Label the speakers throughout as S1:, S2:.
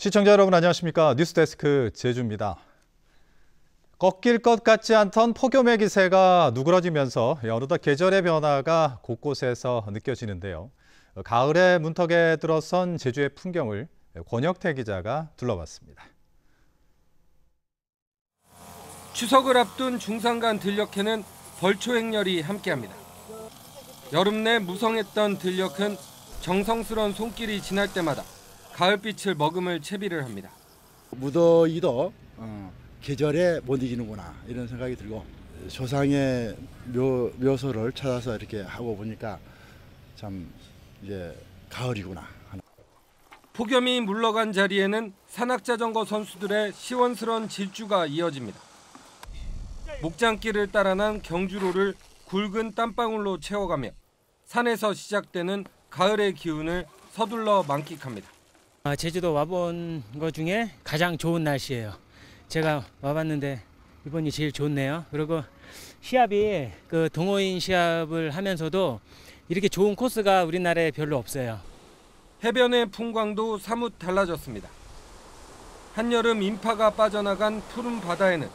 S1: 시청자 여러분 안녕하십니까? 뉴스데스크 제주입니다. 꺾일 것 같지 않던 폭염의 기세가 누그러지면서 어느덧 계절의 변화가 곳곳에서 느껴지는데요. 가을의 문턱에 들어선 제주의 풍경을 권혁태 기자가 둘러봤습니다.
S2: 추석을 앞둔 중산간 들녘에는 벌초 행렬이 함께합니다. 여름 내 무성했던 들녘은 정성스러운 손길이 지날 때마다 가을빛을 머금을 채비를 합니다.
S3: 무더위도 계절에 못 이기는구나 이런 생각이 들고 조상의 묘소를 찾아서 이렇게 하고 보니까 참 이제 가을이구나.
S2: 폭염이 물러간 자리에는 산악자전거 선수들의 시원스러운 질주가 이어집니다. 목장길을 따라 난 경주로를 굵은 땀방울로 채워가며 산에서 시작되는 가을의 기운을 서둘러 만끽합니다.
S4: 제주도 와본 것 중에 가장 좋은 날씨예요. 제가 와봤는데 이번이 제일 좋네요. 그리고 시합이 동호인 시합을 하면서도 이렇게 좋은 코스가 우리나라에 별로 없어요.
S2: 해변의 풍광도 사뭇 달라졌습니다. 한여름 인파가 빠져나간 푸른 바다에는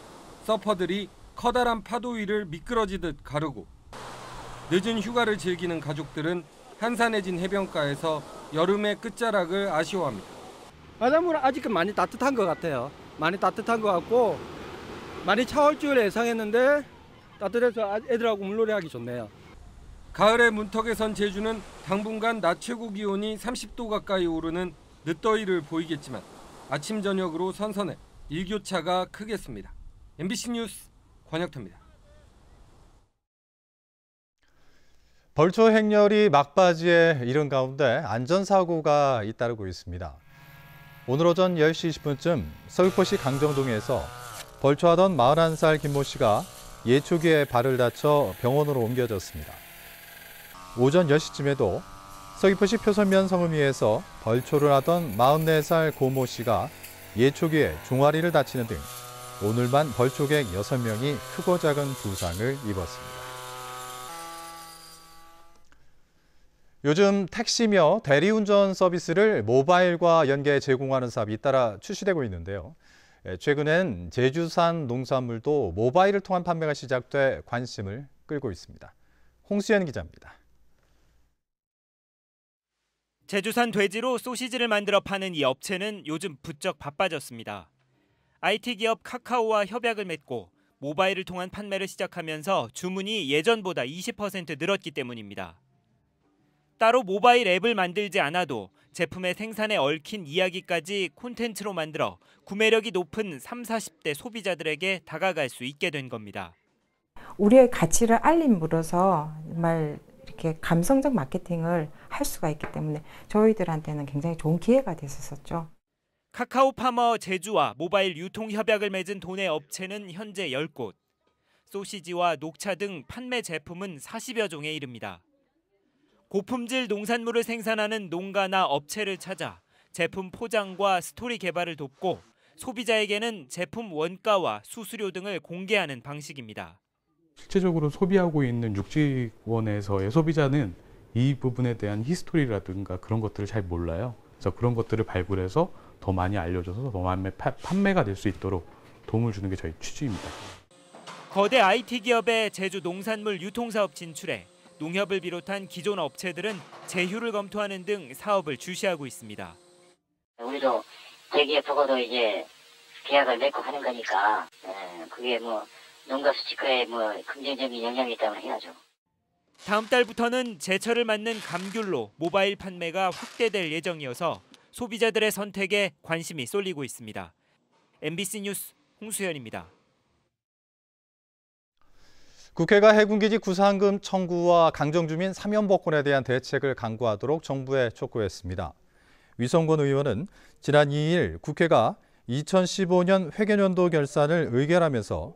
S2: 서퍼들이 커다란 파도 위를 미끄러지듯 가르고 늦은 휴가를 즐기는 가족들은 한산해진 해변가에서 여름의 끝자락을 아쉬워합니다.
S5: 바닷물은 아직은 많이 따뜻한 것 같아요. 많이 따뜻한 것 같고 많이 차올 줄 예상했는데 따뜻해서 애들하고 물놀이하기 좋네요.
S2: 가을의 문턱에 선 제주는 당분간 낮 최고 기온이 30도 가까이 오르는 늦더위를 보이겠지만 아침 저녁으로 선선해 일교차가 크겠습니다. MBC 뉴스 권혁태입니다.
S1: 벌초 행렬이 막바지에 이른 가운데 안전사고가 잇따르고 있습니다. 오늘 오전 10시 20분쯤 서귀포시 강정동에서 벌초하던 41살 김모 씨가 예초기에 발을 다쳐 병원으로 옮겨졌습니다. 오전 10시쯤에도 서귀포시 표선면 성읍리에서 벌초를 하던 44살 고모 씨가 예초기에 종아리를 다치는 등 오늘만 벌초객 6명이 크고 작은 부상을 입었습니다. 요즘 택시며 대리운전 서비스를 모바일과 연계 제공하는 사업이 잇따라 출시되고 있는데요. 최근엔 제주산 농산물도 모바일을 통한 판매가 시작돼 관심을 끌고 있습니다. 홍수연 기자입니다.
S6: 제주산 돼지로 소시지를 만들어 파는 이 업체는 요즘 부쩍 바빠졌습니다. IT 기업 카카오와 협약을 맺고 모바일을 통한 판매를 시작하면서 주문이 예전보다 20% 늘었기 때문입니다. 따로 모바일 앱을 만들지 않아도 제품의 생산에 얽힌 이야기까지 콘텐츠로 만들어 구매력이 높은 30, 40대 소비자들에게 다가갈 수 있게 된 겁니다.
S7: 우리의 가치를 알림으로써 정말 이렇게 감성적 마케팅을 할 수가 있기 때문에 저희들한테는 굉장히 좋은 기회가 됐었죠.
S6: 카카오 파머 제주와 모바일 유통 협약을 맺은 도내 업체는 현재 10곳. 소시지와 녹차 등 판매 제품은 40여 종에 이릅니다. 고품질 농산물을 생산하는 농가나 업체를 찾아 제품 포장과 스토리 개발을 돕고 소비자에게는 제품 원가와 수수료 등을 공개하는 방식입니다.
S8: 실제적으로 소비하고 있는 육지원에서의 소비자는 이 부분에 대한 히스토리라든가 그런 것들을 잘 몰라요. 그래서 그런 것들을 발굴해서 더 많이 알려줘서 더 많이 판매가 될 수 있도록 도움을 주는 게 저희 취지입니다.
S6: 거대 IT 기업의 제주 농산물 유통사업 진출에 농협을 비롯한 기존 업체들은 제휴를 검토하는 등 사업을 주시하고 있습니다.
S9: 우리도 대기업하고도 이제 계약을 맺고 하는 거니까 그게 농가 수치가에 긍정적인 영향이 있다면 해야죠.
S6: 다음 달부터는 제철을 맞는 감귤로 모바일 판매가 확대될 예정이어서 소비자들의 선택에 관심이 쏠리고 있습니다. MBC 뉴스 홍수연입니다.
S1: 국회가 해군기지 구상금 청구와 강정주민 사면복권에 대한 대책을 강구하도록 정부에 촉구했습니다. 위성권 의원은 지난 2일 국회가 2015년 회계연도 결산을 의결하면서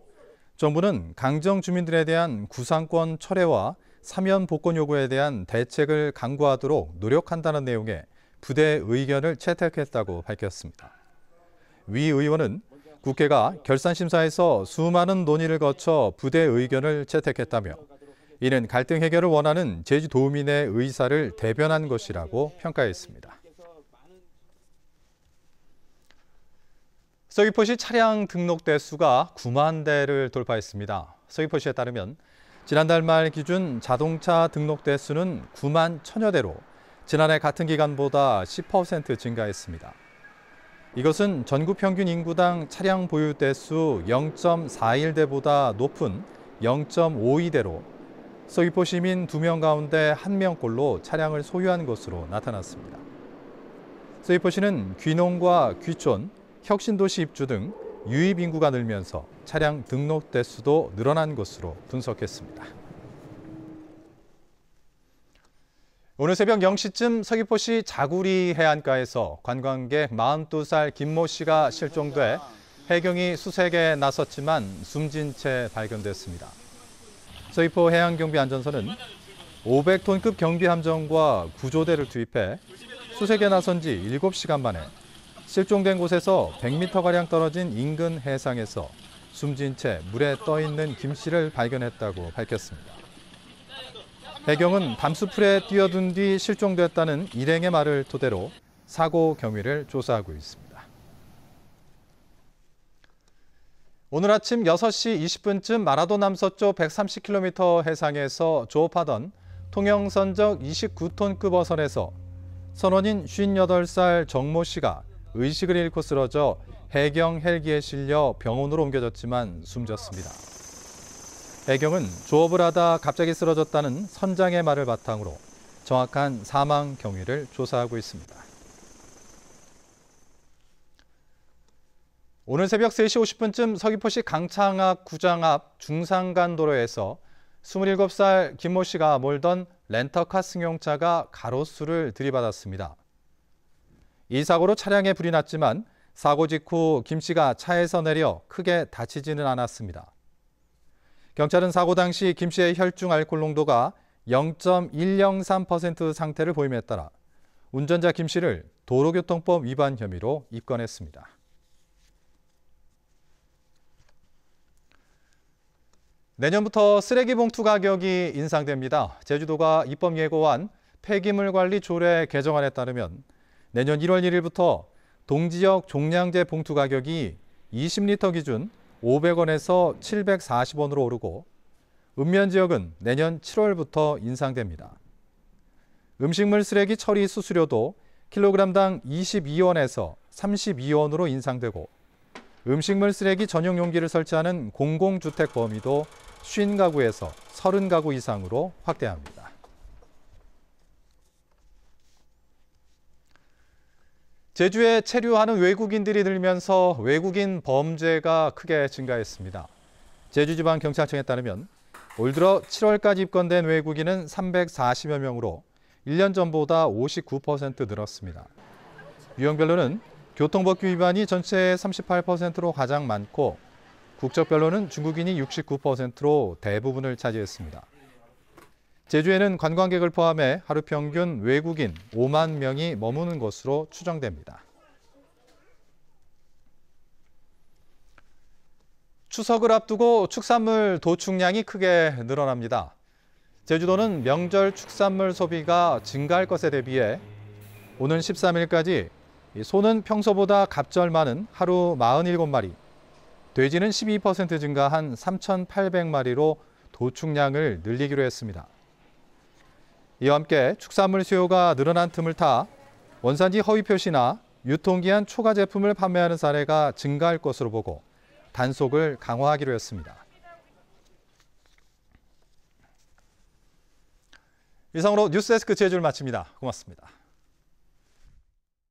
S1: 정부는 강정주민들에 대한 구상권 철회와 사면복권 요구에 대한 대책을 강구하도록 노력한다는 내용의 부대 의견을 채택했다고 밝혔습니다. 위 의원은 국회가 결산심사에서 수많은 논의를 거쳐 부대 의견을 채택했다며 이는 갈등 해결을 원하는 제주도민의 의사를 대변한 것이라고 평가했습니다. 서귀포시 차량 등록 대수가 9만 대를 돌파했습니다. 서귀포시에 따르면 지난달 말 기준 자동차 등록 대수는 9만 1,000여 대로 지난해 같은 기간보다 10% 증가했습니다. 이것은 전국 평균 인구당 차량 보유 대수 0.41대보다 높은 0.52대로 서귀포 시민 2명 가운데 1명꼴로 차량을 소유한 것으로 나타났습니다. 서귀포시는 귀농과 귀촌, 혁신도시 입주 등 유입 인구가 늘면서 차량 등록 대수도 늘어난 것으로 분석했습니다. 오늘 새벽 0시쯤 서귀포시 자구리 해안가에서 관광객 42살 김모 씨가 실종돼 해경이 수색에 나섰지만 숨진 채 발견됐습니다. 서귀포 해양경비안전서는 500톤급 경비함정과 구조대를 투입해 수색에 나선 지 7시간 만에 실종된 곳에서 100m가량 떨어진 인근 해상에서 숨진 채 물에 떠 있는 김 씨를 발견했다고 밝혔습니다. 해경은 담수풀에 뛰어든 뒤 실종됐다는 일행의 말을 토대로 사고 경위를 조사하고 있습니다. 오늘 아침 6시 20분쯤 마라도 남서쪽 130km 해상에서 조업하던 통영선적 29톤급 어선에서 선원인 58살 정모 씨가 의식을 잃고 쓰러져 해경 헬기에 실려 병원으로 옮겨졌지만 숨졌습니다. 해경은 조업을 하다 갑자기 쓰러졌다는 선장의 말을 바탕으로 정확한 사망 경위를 조사하고 있습니다. 오늘 새벽 3시 50분쯤 서귀포시 강창학 구장 앞 중산간도로에서 27살 김모 씨가 몰던 렌터카 승용차가 가로수를 들이받았습니다. 이 사고로 차량에 불이 났지만 사고 직후 김 씨가 차에서 내려 크게 다치지는 않았습니다. 경찰은 사고 당시 김 씨의 혈중 알코올 농도가 0.103% 상태를 보임에 따라 운전자 김 씨를 도로교통법 위반 혐의로 입건했습니다. 내년부터 쓰레기 봉투 가격이 인상됩니다. 제주도가 입법 예고한 폐기물 관리 조례 개정안에 따르면 내년 1월 1일부터 동지역 종량제 봉투 가격이 20리터 기준 500원에서 740원으로 오르고 읍면 지역은 내년 7월부터 인상됩니다. 음식물 쓰레기 처리 수수료도 킬로그램당 22원에서 32원으로 인상되고 음식물 쓰레기 전용 용기를 설치하는 공공주택 범위도 50가구에서 30가구 이상으로 확대합니다. 제주에 체류하는 외국인들이 늘면서 외국인 범죄가 크게 증가했습니다. 제주지방경찰청에 따르면 올 들어 7월까지 입건된 외국인은 340여 명으로 1년 전보다 59% 늘었습니다. 유형별로는 교통법규 위반이 전체의 38%로 가장 많고 국적별로는 중국인이 69%로 대부분을 차지했습니다. 제주에는 관광객을 포함해 하루 평균 외국인 5만 명이 머무는 것으로 추정됩니다. 추석을 앞두고 축산물 도축량이 크게 늘어납니다. 제주도는 명절 축산물 소비가 증가할 것에 대비해 오는 13일까지 소는 평소보다 갑절 많은 하루 47마리, 돼지는 12% 증가한 3,800마리로 도축량을 늘리기로 했습니다. 이와 함께 축산물 수요가 늘어난 틈을 타 원산지 허위 표시나 유통기한 초과 제품을 판매하는 사례가 증가할 것으로 보고 단속을 강화하기로 했습니다. 이상으로 뉴스데스크 제주를 마칩니다. 고맙습니다.